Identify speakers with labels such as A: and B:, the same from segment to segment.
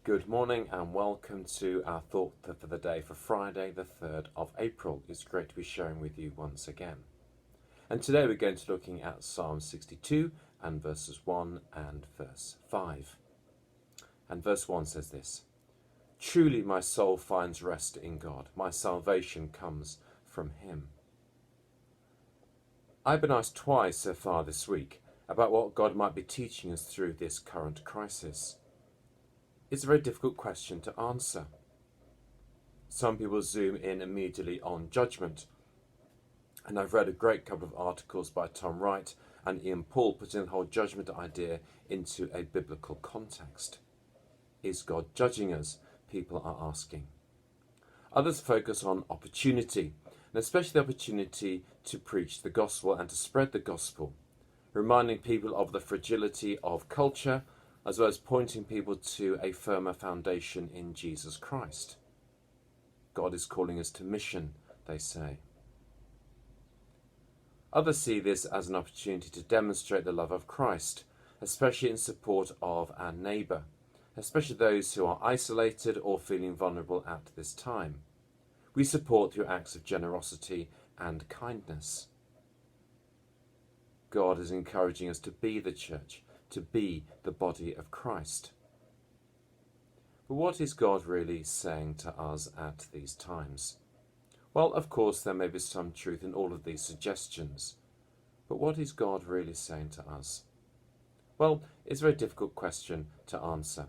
A: Good morning and welcome to our thought for the day for Friday the 3rd of April. It's great to be sharing with you once again. And today we're going to be looking at Psalm 62 and verses 1 and verse 5. And verse 1 says this: "Truly my soul finds rest in God. My salvation comes from him." I've been asked twice so far this week about what God might be teaching us through this current crisis. It's a very difficult question to answer. Some people zoom in immediately on judgment, and I've read a great couple of articles by Tom Wright and Ian Paul putting the whole judgment idea into a biblical context. Is God judging us? People are asking. Others focus on opportunity, and especially the opportunity to preach the gospel and to spread the gospel, reminding people of the fragility of culture, as well as pointing people to a firmer foundation in Jesus Christ. God is calling us to mission, they say. Others see this as an opportunity to demonstrate the love of Christ, especially in support of our neighbour, especially those who are isolated or feeling vulnerable at this time. We support through acts of generosity and kindness. God is encouraging us to be the church, to be the body of Christ. But what is God really saying to us at these times? Well, of course, there may be some truth in all of these suggestions. But what is God really saying to us? Well, it's a very difficult question to answer.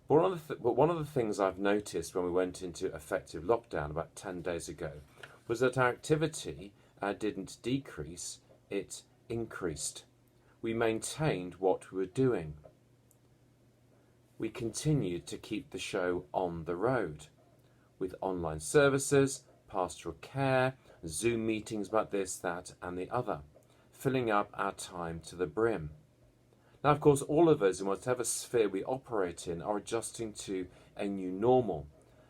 A: But one of the things I've noticed when we went into effective lockdown about 10 days ago was that our activity didn't decrease, it increased. We maintained what we were doing. We continued to keep the show on the road with online services, pastoral care, Zoom meetings about this, that and the other, filling up our time to the brim. Now, of course, all of us in whatever sphere we operate in are adjusting to a new normal,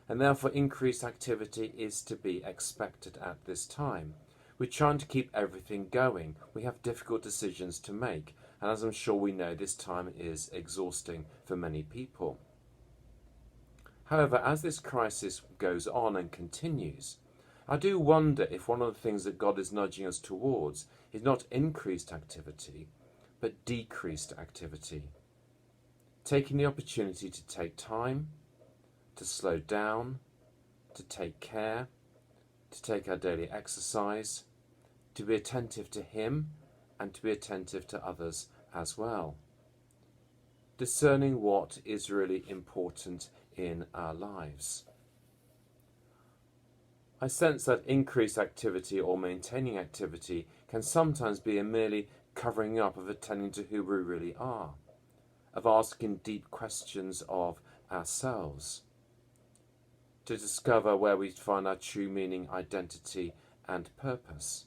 A: and therefore increased activity is to be expected at this time. We're trying to keep everything going. We have difficult decisions to make, and as I'm sure we know, this time is exhausting for many people. However, as this crisis goes on and continues, I do wonder if one of the things that God is nudging us towards is not increased activity, but decreased activity. Taking the opportunity to take time, to slow down, to take care, to take our daily exercise, to be attentive to him and to be attentive to others as well. Discerning what is really important in our lives. I sense that increased activity or maintaining activity can sometimes be a merely covering up of attending to who we really are, of asking deep questions of ourselves, to discover where we find our true meaning, identity and purpose.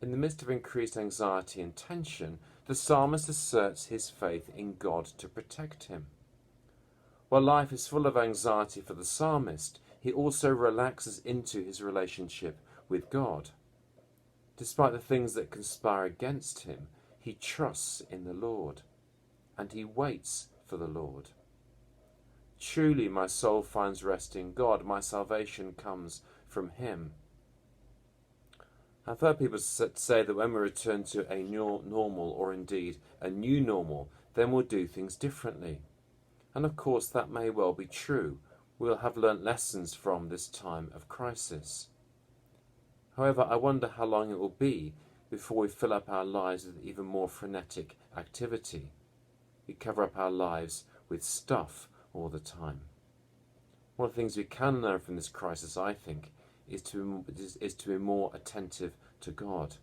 A: In the midst of increased anxiety and tension, the psalmist asserts his faith in God to protect him. While life is full of anxiety for the psalmist, he also relaxes into his relationship with God. Despite the things that conspire against him, he trusts in the Lord, and he waits for the Lord. Truly my soul finds rest in God, my salvation comes from him. I've heard people say that when we return to a new normal, or indeed a new normal, then we'll do things differently. And of course that may well be true. We'll have learnt lessons from this time of crisis. However, I wonder how long it will be before we fill up our lives with even more frenetic activity. We cover up our lives with stuff all the time. One of the things we can learn from this crisis, I think, is to be more attentive to God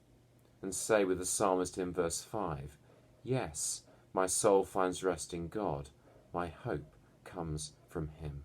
A: and say with the psalmist in verse 5, "Yes, my soul finds rest in God. My hope comes from him."